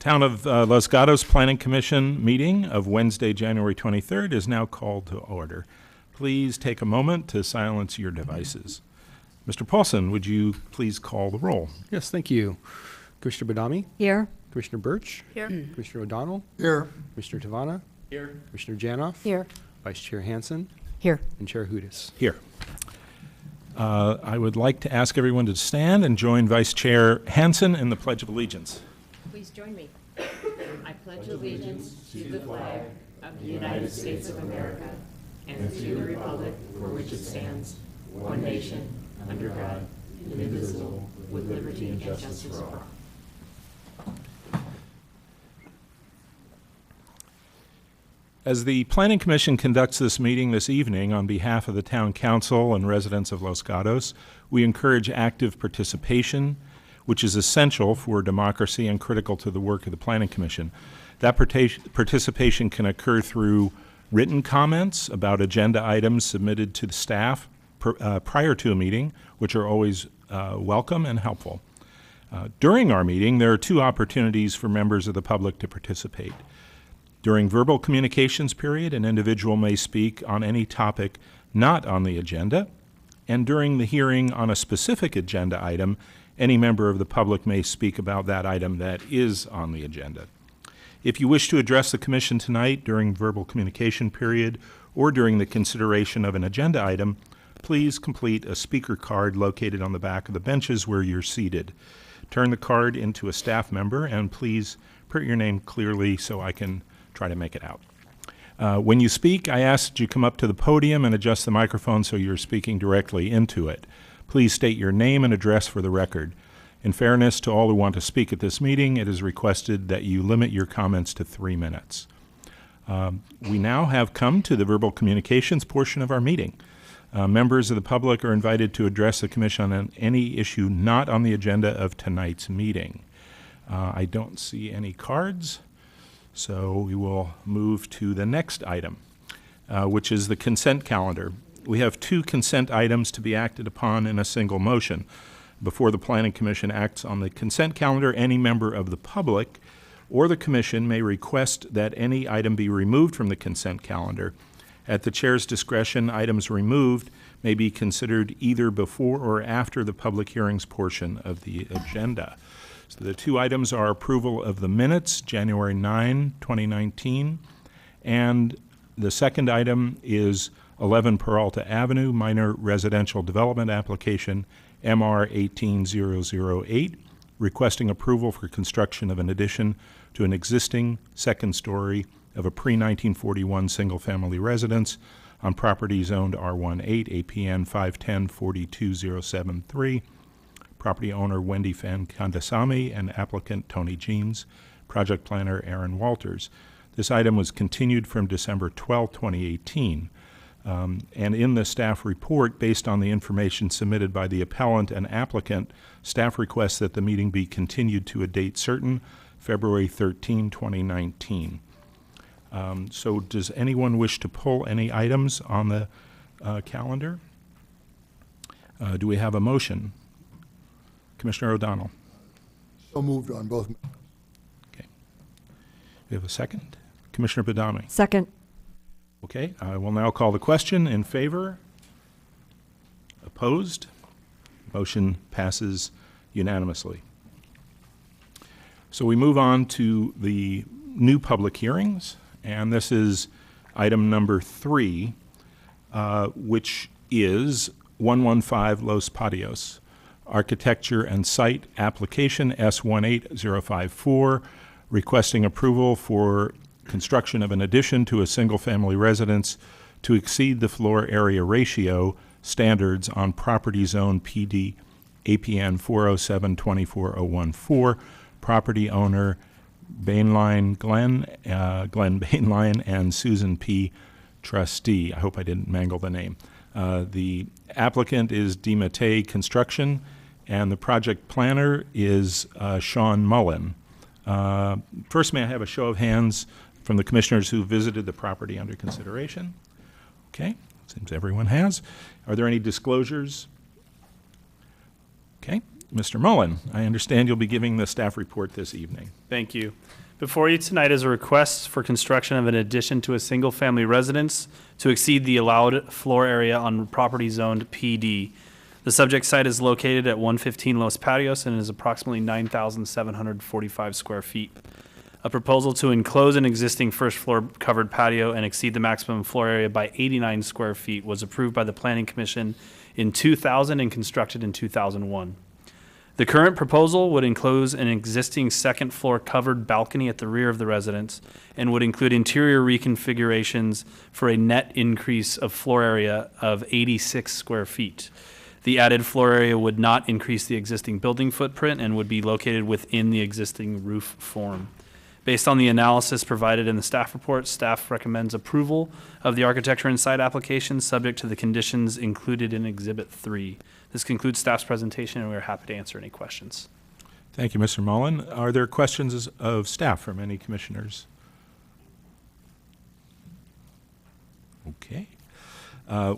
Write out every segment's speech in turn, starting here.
Town of Los Gatos Planning Commission meeting of Wednesday, January 23rd is now called to order. Please take a moment to silence your devices. Mr. Paulson, would you please call the roll? Yes, thank you. Commissioner Badami? Here. Commissioner Birch? Here. Commissioner O'Donnell? Here. Commissioner Tavana? Here. Commissioner Janoff? Here. Vice Chair Hansen? Here. And Chair Hudis. Here. I would like to ask everyone to stand and join Vice Chair Hansen in the Pledge of Allegiance. Please join me. I pledge allegiance to the flag of the United States of America and to the republic for which it stands, one nation, under God, indivisible, with liberty and justice for all. As the Planning Commission conducts this meeting this evening on behalf of the Town Council and residents of Los Gatos, we encourage active participation, which is essential for democracy and critical to the work of the Planning Commission. That participation can occur through written comments about agenda items submitted to the staff prior to a meeting, which are always welcome and helpful. During our meeting, there are two opportunities for members of the public to participate. During verbal communications period, an individual may speak on any topic not on the agenda, and during the hearing on a specific agenda item, any member of the public may speak about that item that is on the agenda. If you wish to address the Commission tonight during verbal communication period or during the consideration of an agenda item, please complete a speaker card located on the back of the benches where you're seated. Turn the card into a staff member and please print your name clearly so I can try to make it out. When you speak, I ask that you come up to the podium and adjust the microphone so you're speaking directly into it. Please state your name and address for the record. In fairness to all who want to speak at this meeting, it is requested that you limit your comments to 3 minutes. We now have come to the verbal communications portion of our meeting. Members of the public are invited to address the Commission on any issue not on the agenda of tonight's meeting. I don't see any cards. So we will move to the next item, which is the consent calendar. We have 2 consent items to be acted upon in a single motion. Before the Planning Commission acts on the consent calendar, any member of the public or the Commission may request that any item be removed from the consent calendar. At the Chair's discretion, items removed may be considered either before or after the public hearings portion of the agenda. So the 2 items are approval of the minutes, January 9, 2019, and the second item is 11 Peralta Avenue, minor residential development application, MR 18008, requesting approval for construction of an addition to an existing second story of a pre-1941 single-family residence on property zoned R18, APN 510-42073, property owner Wendy Fan Kandasamy and applicant Tony Jeans, project planner Aaron Walters. This item was continued from December 12, 2018. And in the staff report, based on the information submitted by the appellant and applicant, staff requests that the meeting be continued to a date certain, February 13, 2019. So does anyone wish to pull any items on the calendar? Do we have a motion? Commissioner O'Donnell. So moved on both. Okay. We have a second. Commissioner Badami. Second. Okay. I will now call the question. In favor? Opposed? Motion passes unanimously. So we move on to the new public hearings, and this is item number 3, which is 115 Los Patios. Architecture and Site Application S18054, requesting approval for construction of an addition to a single-family residence to exceed the floor area ratio standards on property zone PD APN 407-24014, property owner Glenn Bainline and Susan P. Trustee. I hope I didn't mangle the name. The applicant is DeMattei Construction, and the project planner is Sean Mullen. First, may I have a show of hands from the commissioners who visited the property under consideration? Okay, seems everyone has. Are there any disclosures? Okay, Mr. Mullen, I understand you'll be giving the staff report this evening. Thank you. Before you tonight is a request for construction of an addition to a single-family residence to exceed the allowed floor area on property zoned PD. The subject site is located at 115 Los Patios and is approximately 9,745 square feet. A proposal to enclose an existing first floor covered patio and exceed the maximum floor area by 89 square feet was approved by the Planning Commission in 2000 and constructed in 2001. The current proposal would enclose an existing second floor covered balcony at the rear of the residence and would include interior reconfigurations for a net increase of floor area of 86 square feet. The added floor area would not increase the existing building footprint and would be located within the existing roof form. Based on the analysis provided in the staff report, staff recommends approval of the architecture and site application subject to the conditions included in Exhibit 3. This concludes staff's presentation, and we're happy to answer any questions. Thank you, Mr. Mullen. Are there questions of staff from any commissioners? Okay.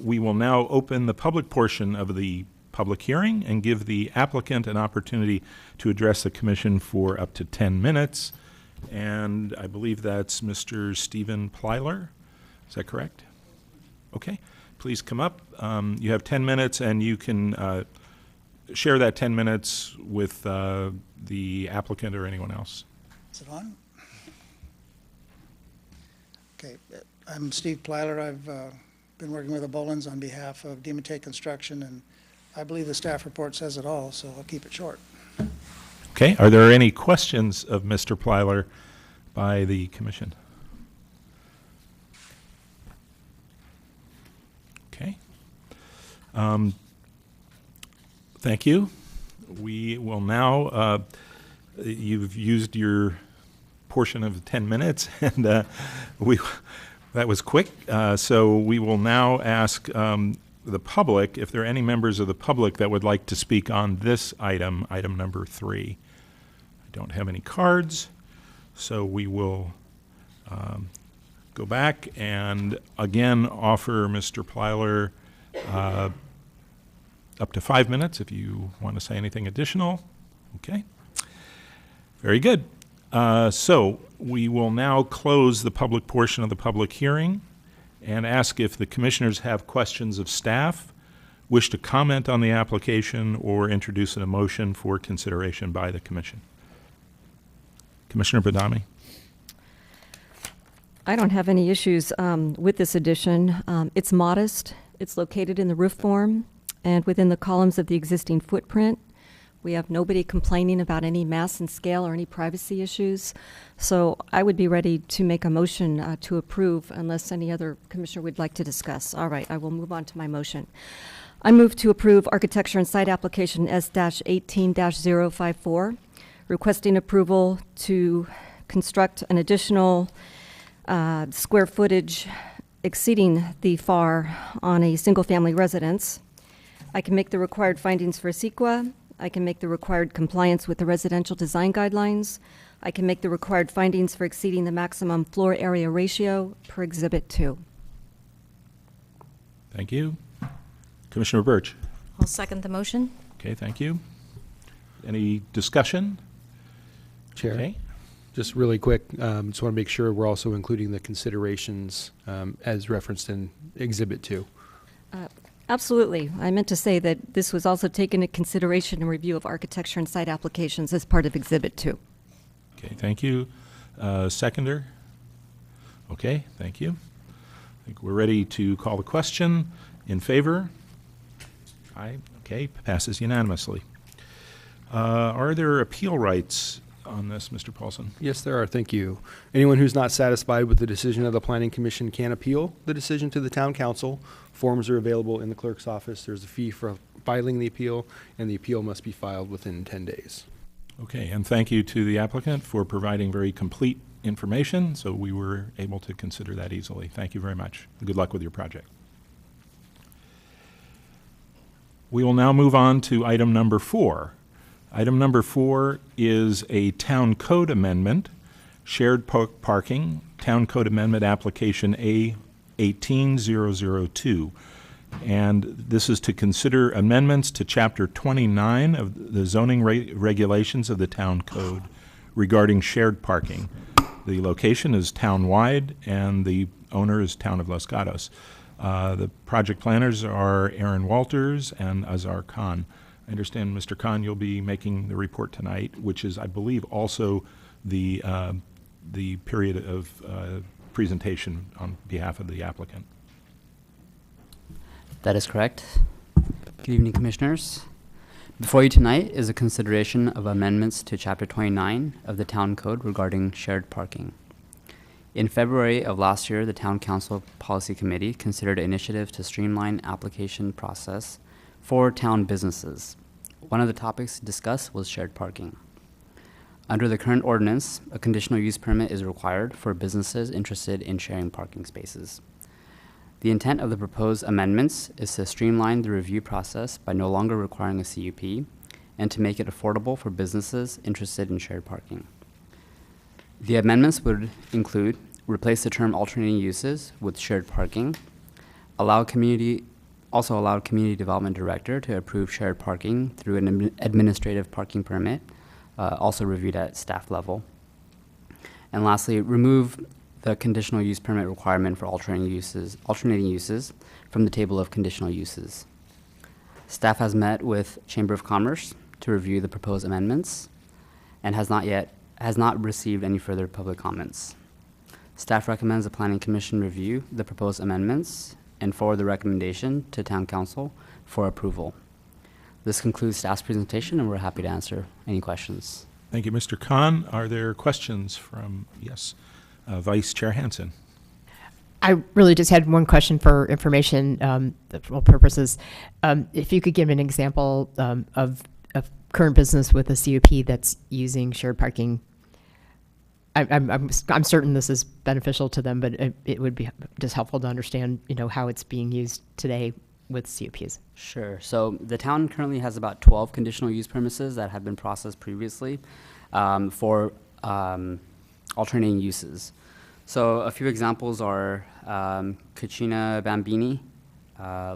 We will now open the public portion of the public hearing and give the applicant an opportunity to address the commission for up to 10 minutes. And I believe that's Mr. Stephen Plyler. Is that correct? Okay. Please come up. You have 10 minutes, and you can share that 10 minutes with the applicant or anyone else. Is it on? Okay, I'm Steve Plyler. I've been working with the Bolins on behalf of Demate Construction, and I believe the staff report says it all, so I'll keep it short. Okay. Are there any questions of Mr. Plyler by the commission? Okay. Thank you. We will now, you've used your portion of 10 minutes, and that was quick. So we will now ask the public, if there are any members of the public that would like to speak on this item, item number 3. I don't have any cards, so we will go back and again offer Mr. Plyler up to 5 minutes if you want to say anything additional. Okay. Very good. So we will now close the public portion of the public hearing and ask if the commissioners have questions of staff, wish to comment on the application, or introduce a motion for consideration by the commission. Commissioner Badami. I don't have any issues with this addition. It's modest. It's located in the roof form and within the columns of the existing footprint. We have nobody complaining about any mass and scale or any privacy issues. So I would be ready to make a motion to approve unless any other commissioner would like to discuss. All right, I will move on to my motion. I move to approve architecture and site application S-18-054, requesting approval to construct an additional square footage exceeding the FAR on a single-family residence. I can make the required findings for CEQA. I can make the required compliance with the residential design guidelines. I can make the required findings for exceeding the maximum floor area ratio per Exhibit 2. Thank you. Commissioner Birch. I'll second the motion. Okay, thank you. Any discussion? Chair, Okay. just really quick, just want to make sure we're also including the considerations as referenced in Exhibit 2. Absolutely. I meant to say that this was also taken into consideration in review of architecture and site applications as part of Exhibit 2. Okay, thank you. Seconder? Okay, thank you. I think we're ready to call the question. In favor? Aye. Okay, passes unanimously. Are there appeal rights on this, Mr. Paulson? Yes, there are. Thank you. Anyone who's not satisfied with the decision of the Planning Commission can appeal the decision to the Town Council. Forms are available in the clerk's office. There's a fee for filing the appeal, and the appeal must be filed within 10 days. Okay, and thank you to the applicant for providing very complete information, so we were able to consider that easily. Thank you very much. Good luck with your project. We will now move on to item number 4. Item number 4 is a Town Code Amendment, Shared Parking, Town Code Amendment Application A18002. And this is to consider amendments to Chapter 29 of the zoning regulations of the town code regarding shared parking. The location is town-wide, and the owner is Town of Los Gatos. The project planners are Aaron Walters and Azar Khan. I understand, Mr. Khan, you'll be making the report tonight, which is, I believe, also the period of presentation on behalf of the applicant. That is correct. Good evening, Commissioners. Before you tonight is a consideration of amendments to Chapter 29 of the Town Code regarding shared parking. In February of last year, the Town Council Policy Committee considered initiatives to streamline application process for town businesses. One of the topics discussed was shared parking. Under the current ordinance, a conditional use permit is required for businesses interested in sharing parking spaces. The intent of the proposed amendments is to streamline the review process by no longer requiring a CUP and to make it affordable for businesses interested in shared parking. The amendments would include replace the term alternating uses with shared parking, allow community development director to approve shared parking through an administrative parking permit, also reviewed at staff level. And lastly, remove the conditional use permit requirement for alternating uses from the table of conditional uses. Staff has met with Chamber of Commerce to review the proposed amendments and has not received any further public comments. Staff recommends the Planning Commission review the proposed amendments and forward the recommendation to Town Council for approval. This concludes staff's presentation, and we're happy to answer any questions. Thank you, Mr. Khan. Are there questions from, yes, Vice Chair Hansen? I really just had one question for information purposes. If you could give an example of a current business with a CUP that's using shared parking. I'm certain this is beneficial to them, but it would be just helpful to understand, how it's being used today with CUPs. Sure. So the town currently has about 12 conditional use permits that have been processed previously for alternating uses. So a few examples are Cucina Bambini,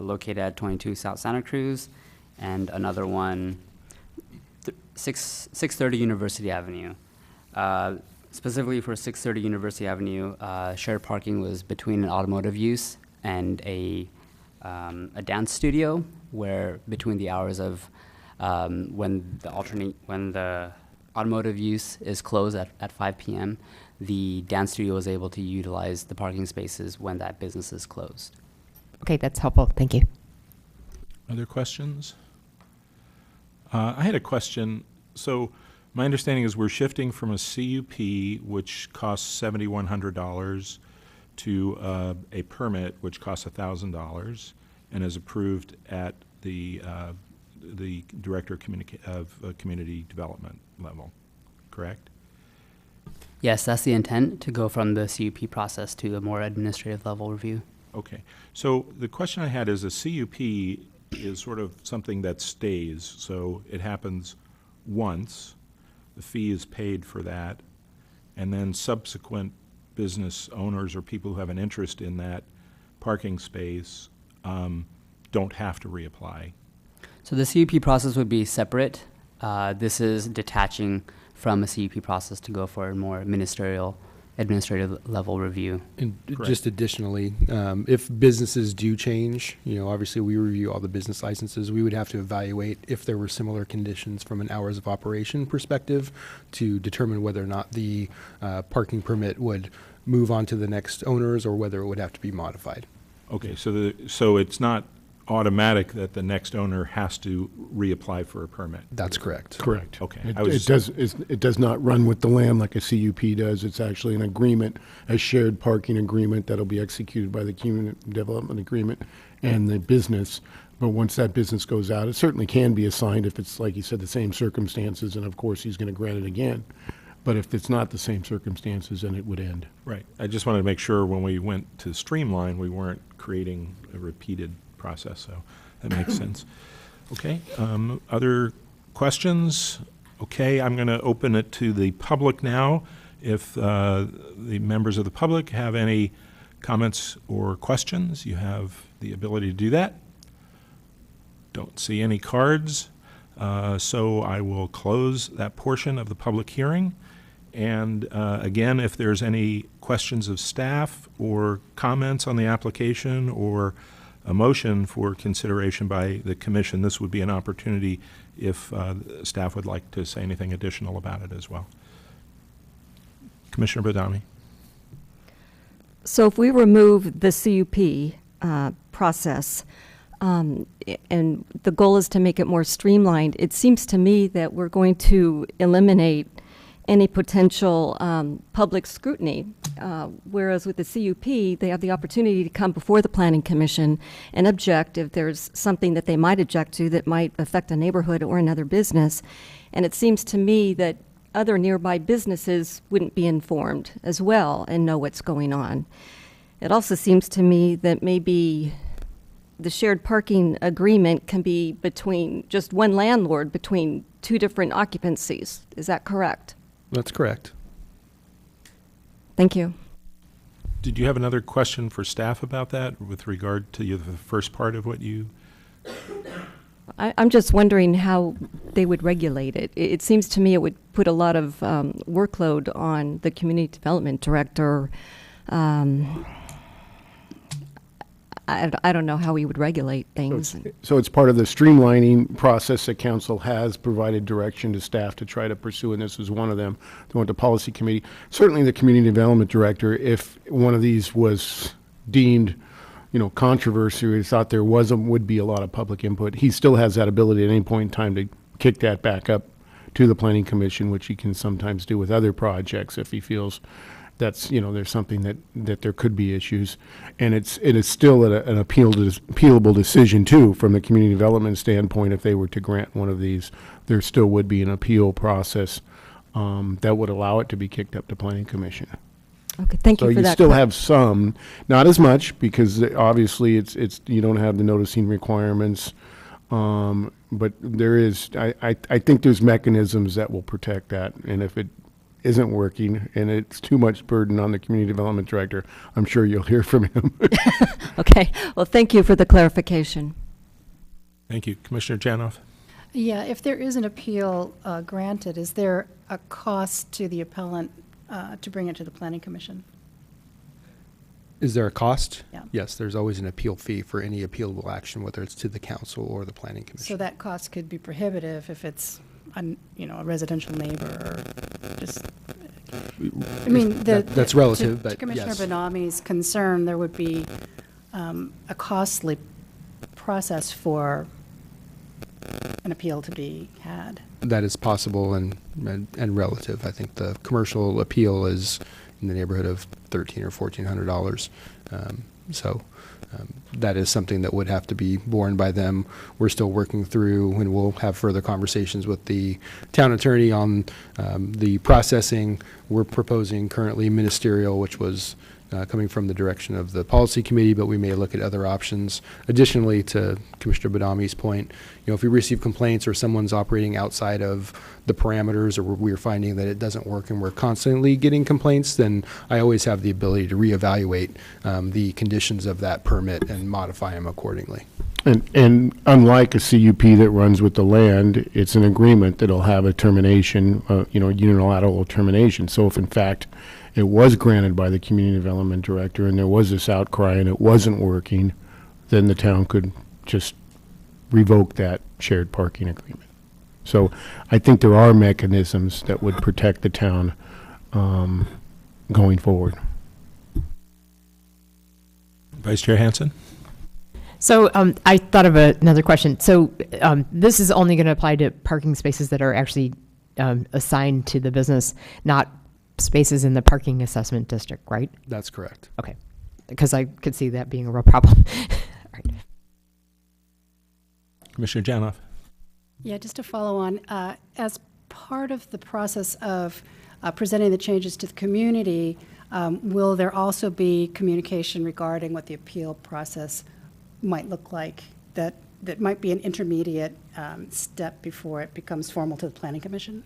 located at 22 South Santa Cruz, and another one, 630 University Avenue. Specifically for 630 University Avenue, shared parking was between an automotive use and a dance studio, where between the hours of when the automotive use is closed at 5 p.m., the dance studio is able to utilize the parking spaces when that business is closed. Okay, that's helpful. Thank you. Other questions? I had a question. So my understanding is we're shifting from a CUP, which costs $7,100, to a permit, which costs $1,000, and is approved at the Director of Community Development level, correct? Yes, that's the intent, to go from the CUP process to a more administrative level review. Okay. So the question I had is, a CUP is sort of something that stays. So it happens once, the fee is paid for that, and then subsequent business owners or people who have an interest in that parking space don't have to reapply. So the CUP process would be separate. This is detaching from a CUP process to go for a more administrative level review. And Correct. just additionally, if businesses do change, obviously we review all the business licenses. We would have to evaluate if there were similar conditions from an hours of operation perspective to determine whether or not the parking permit would move on to the next owners or whether it would have to be modified. Okay, so it's not automatic that the next owner has to reapply for a permit. That's correct. Correct. Okay. It does not run with the land like a CUP does. It's actually an agreement, a shared parking agreement that'll be executed by the community development agreement and the business. But once that business goes out, it certainly can be assigned if it's, like you said, the same circumstances, and of course he's going to grant it again. But if it's not the same circumstances, then it would end. Right. I just wanted to make sure when we went to streamline, we weren't creating a repeated process, so that makes sense. Okay, other questions? Okay, I'm going to open it to the public now. If the members of the public have any comments or questions, you have the ability to do that. Don't see any cards, so I will close that portion of the public hearing. And again, if there's any questions of staff or comments on the application or a motion for consideration by the commission, this would be an opportunity if staff would like to say anything additional about it as well. Commissioner Badami. So if we remove the CUP process, and the goal is to make it more streamlined, it seems to me that we're going to eliminate any potential public scrutiny, whereas with the CUP, they have the opportunity to come before the Planning Commission and object if there's something that they might object to that might affect a neighborhood or another business. And it seems to me that other nearby businesses wouldn't be informed as well and know what's going on. It also seems to me that maybe the shared parking agreement can be between just one landlord between two different occupancies. Is that correct? That's correct. Thank you. Did you have another question for staff about that with regard to the first part of what you? I'm just wondering how they would regulate it. It seems to me it would put a lot of workload on the community development director. I don't know how we would regulate things. So it's part of the streamlining process that council has provided direction to staff to try to pursue, and this is one of them. They went to policy committee. Certainly the community development director, if one of these was deemed, controversy, or thought there would be a lot of public input, he still has that ability at any point in time to kick that back up to the planning commission, which he can sometimes do with other projects if he feels that's, there's something that there could be issues. And it is still an appealable decision too, from the community development standpoint. If they were to grant one of these, there still would be an appeal process that would allow it to be kicked up to planning commission. Okay, thank you So for you that. still have some, not as much, because obviously it's you don't have the noticing requirements. But there is, I think there's mechanisms that will protect that. And if it isn't working and it's too much burden on the community development director, I'm sure you'll hear from him. Okay, well, thank you for the clarification. Thank you. Commissioner Janoff? Yeah, if there is an appeal granted, is there a cost to the appellant to bring it to the Planning Commission? Is there a cost? Yeah. Yes, there's always an appeal fee for any appealable action, whether it's to the council or the planning commission. So that cost could be prohibitive if it's, a residential neighbor or just, I mean, That's relative, to but Commissioner yes. Benami's concern, there would be a costly process for an appeal to be had. That is possible and relative. I think the commercial appeal is in the neighborhood of $1,300 or $1,400. That is something that would have to be borne by them. We're still working through, and we'll have further conversations with the town attorney on the processing. We're proposing currently ministerial, which was coming from the direction of the policy committee, but we may look at other options. Additionally, to Commissioner Badami's point, if we receive complaints or someone's operating outside of the parameters, or we're finding that it doesn't work and we're constantly getting complaints, then I always have the ability to reevaluate the conditions of that permit and modify them accordingly. And unlike a CUP that runs with the land, it's an agreement that'll have a termination, unilateral termination. So if in fact it was granted by the community development director and there was this outcry and it wasn't working, then the town could just revoke that shared parking agreement. So I think there are mechanisms that would protect the town going forward. Vice Chair Hansen? So I thought of another question. So this is only going to apply to parking spaces that are actually assigned to the business, not spaces in the parking assessment district, right? That's correct. Okay, because I could see that being a real problem. All right. Commissioner Janoff? Yeah, just to follow on, as part of the process of presenting the changes to the community, will there also be communication regarding what the appeal process might look like, that might be an intermediate step before it becomes formal to the Planning Commission?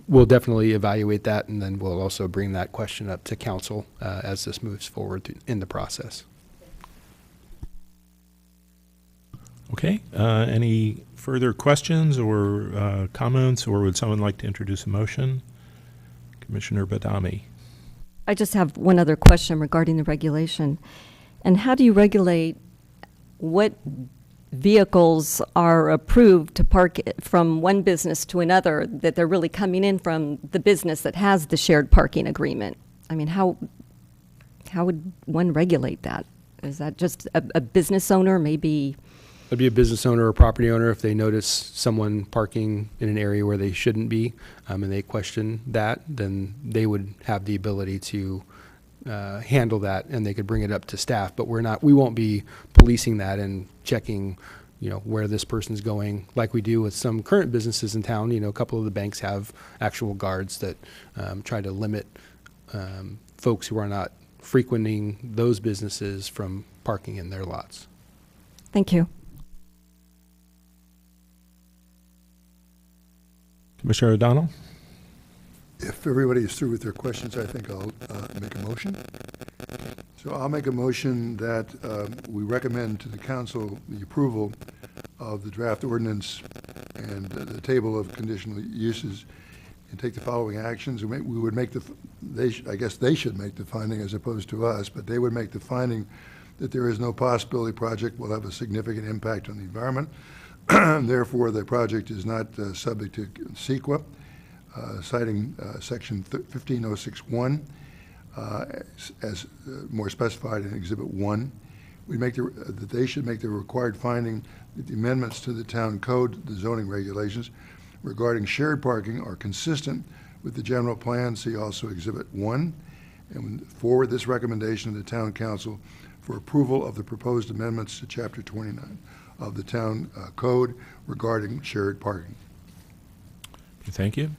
We'll definitely evaluate that, and then we'll also bring that question up to council as this moves forward in the process. Okay, any further questions or comments, or would someone like to introduce a motion? Commissioner Badami. I just have one other question regarding the regulation. And how do you regulate what vehicles are approved to park from one business to another, that they're really coming in from the business that has the shared parking agreement? I mean, how would one regulate that? Is that just a business owner, maybe? It'd be a business owner or property owner if they notice someone parking in an area where they shouldn't be, and they question that, then they would have the ability to handle that, and they could bring it up to staff. But we won't be policing that and checking, where this person's going, like we do with some current businesses in town. A couple of the banks have actual guards that try to limit folks who are not frequenting those businesses from parking in their lots. Thank you. Commissioner O'Donnell? If everybody is through with their questions, I think I'll make a motion. So I'll make a motion that we recommend to the council the approval of the draft ordinance and the table of conditional uses, and take the following actions. We would make I guess they should make the finding as opposed to us, but they would make the finding that there is no possibility project will have a significant impact on the environment. Therefore, the project is not subject to CEQA, citing section 15061 as more specified in Exhibit 1. We make that they should make the required finding that the amendments to the town code, the zoning regulations regarding shared parking, are consistent with the general plan. See also Exhibit 1, and forward this recommendation to the town council for approval of the proposed amendments to Chapter 29 of the town code regarding shared parking. Thank you.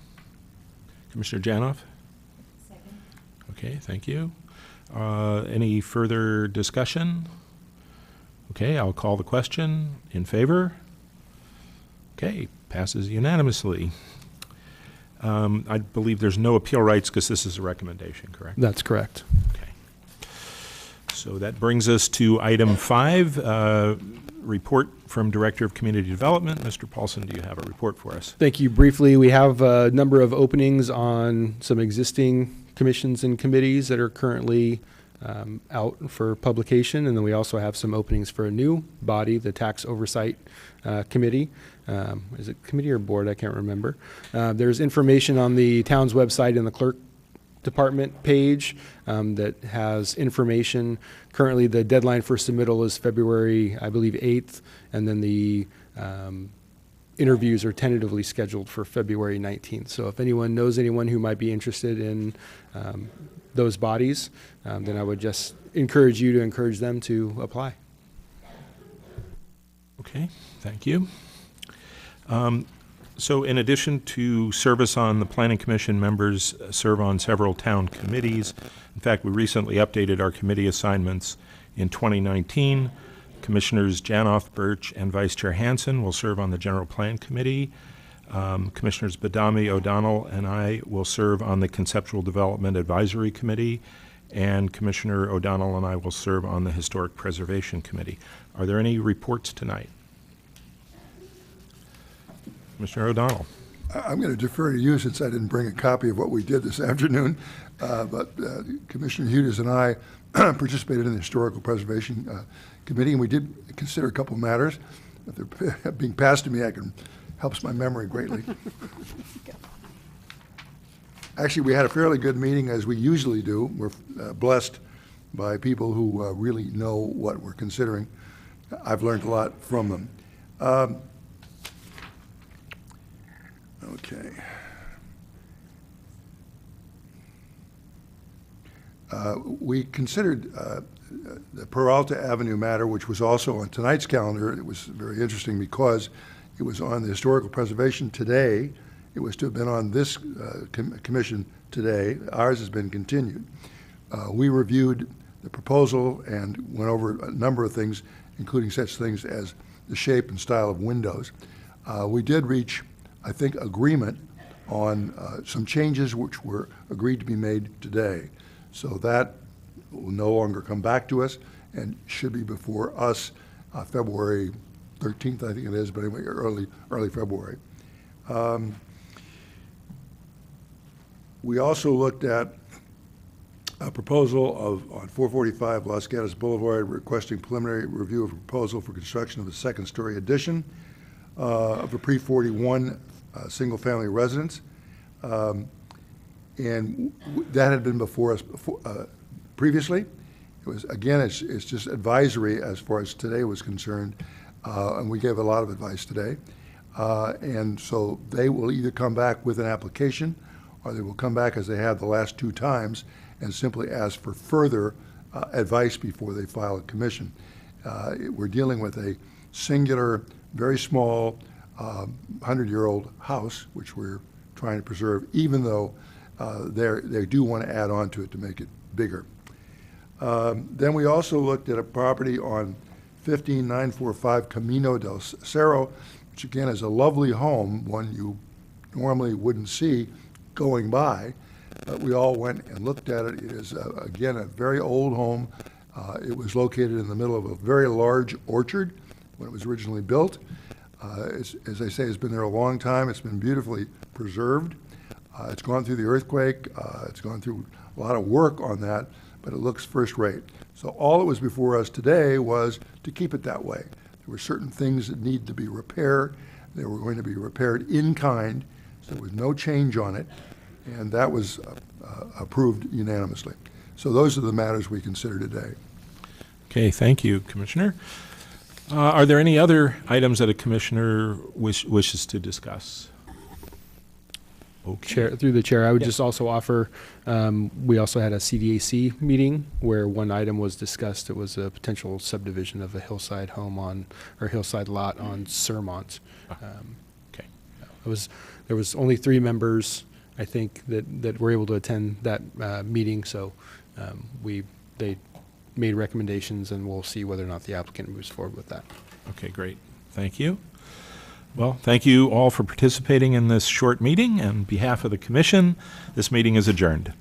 Commissioner Janoff? Second. Okay, thank you. Any further discussion? Okay, I'll call the question. In favor? Okay, passes unanimously. I believe there's no appeal rights because this is a recommendation, correct? That's correct. Okay. So that brings us to item 5, report from Director of Community Development. Mr. Paulson, do you have a report for us? Thank you. Briefly, we have a number of openings on some existing commissions and committees that are currently out for publication, and then we also have some openings for a new body, the Tax Oversight Committee. Is it committee or board? I can't remember. There's information on the town's website in the clerk department page that has information. Currently, the deadline for submittal is February, I believe, 8th, and then the interviews are tentatively scheduled for February 19th. So if anyone knows anyone who might be interested in those bodies, then I would just encourage you to encourage them to apply. Okay, thank you. So in addition to service on the Planning Commission, members serve on several town committees. In fact, we recently updated our committee assignments in 2019. Commissioners Janoff, Birch, and Vice Chair Hansen will serve on the General Plan Committee. Commissioners Badami, O'Donnell, and I will serve on the Conceptual Development Advisory Committee, and Commissioner O'Donnell and I will serve on the Historic Preservation Committee. Are there any reports tonight? Commissioner O'Donnell. I'm going to defer to you since I didn't bring a copy of what we did this afternoon, but Commissioner Hughes and I participated in the Historical Preservation Committee, and we did consider a couple matters. If they're being passed to me, helps my memory greatly. Actually, we had a fairly good meeting, as we usually do. We're blessed by people who really know what we're considering. I've learned a lot from them. Okay. We considered the Peralta Avenue matter, which was also on tonight's calendar. It was very interesting because it was on the Historical Preservation today. It was to have been on this commission today. Ours has been continued. We reviewed the proposal and went over a number of things, including such things as the shape and style of windows. We did reach, I think, agreement on some changes which were agreed to be made today. So that will no longer come back to us and should be before us February 13th, I think it is, but anyway, early February. We also looked at a proposal on 445 Los Gatos Boulevard requesting preliminary review of a proposal for construction of a second-story addition of a pre-41 single-family residence. And that had been before us previously. It was, again, it's just advisory as far as today was concerned, and we gave a lot of advice today. And so they will either come back with an application, or they will come back as they have the last two times and simply ask for further advice before they file a commission. We're dealing with a singular, very small, 100-year-old house, which we're trying to preserve, even though they do want to add on to it to make it bigger. Then we also looked at a property on 15945 Camino del Cerro, which again is a lovely home, one you normally wouldn't see going by. But we all went and looked at it. It is, again, a very old home. It was located in the middle of a very large orchard when it was originally built. As I say, it's been there a long time. It's been beautifully preserved. It's gone through the earthquake. It's gone through a lot of work on that, but it looks first rate. So all that was before us today was to keep it that way. There were certain things that need to be repaired. They were going to be repaired in kind, so there was no change on it, and that was approved unanimously. So those are the matters we consider today. Okay, thank you, Commissioner. Are there any other items that a commissioner wishes to discuss? Okay. Chair, through the chair, I would Yes. just also offer, we also had a CDAC meeting where one item was discussed. It was a potential subdivision of a hillside home or hillside lot on Sermont. Okay. There was only 3 members, I think, that were able to attend that meeting, so they made recommendations, and we'll see whether or not the applicant moves forward with that. Okay, great. Thank you. Well, thank you all for participating in this short meeting. On behalf of the commission, this meeting is adjourned.